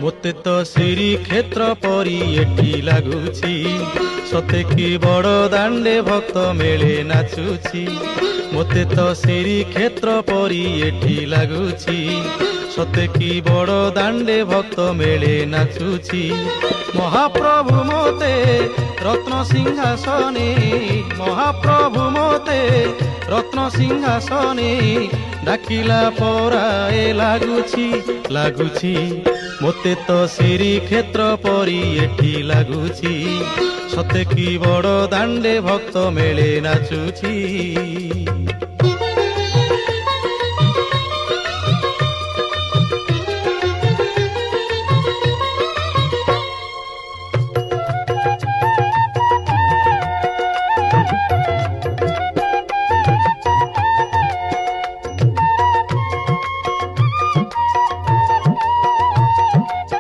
ମୋତେ ତ ଶ୍ରୀକ୍ଷେତ୍ର ପରି ଏଠି ଲାଗୁଛି, ସତେ କି ବଡ଼ ଦାଣ୍ଡେ ଭକ୍ତ ମେଳେ ନାଚୁଛି। ମୋତେ ତ ଶ୍ରୀକ୍ଷେତ୍ର ପରି ଏଠି ଲାଗୁଛି, ସତେ କି ବଡ଼ ଦାଣ୍ଡେ ଭକ୍ତ ମେଳେ ନାଚୁଛି। ମହାପ୍ରଭୁ ମୋତେ ରତ୍ନ ସିଂହାସନେ, ମହାପ୍ରଭୁ ମୋତେ ରତ୍ନ ସିଂହାସନେ ଡାକିଲା ପରାଏ ଲାଗୁଛି ଲାଗୁଛି। ମୋତେ ତ ଶ୍ରୀକ୍ଷେତ୍ର ପରି ଏଠି ଲାଗୁଛି, ସତେ କି ବଡ଼ ଦାଣ୍ଡେ ଭକ୍ତ ମେଳେ ନାଚୁଛି।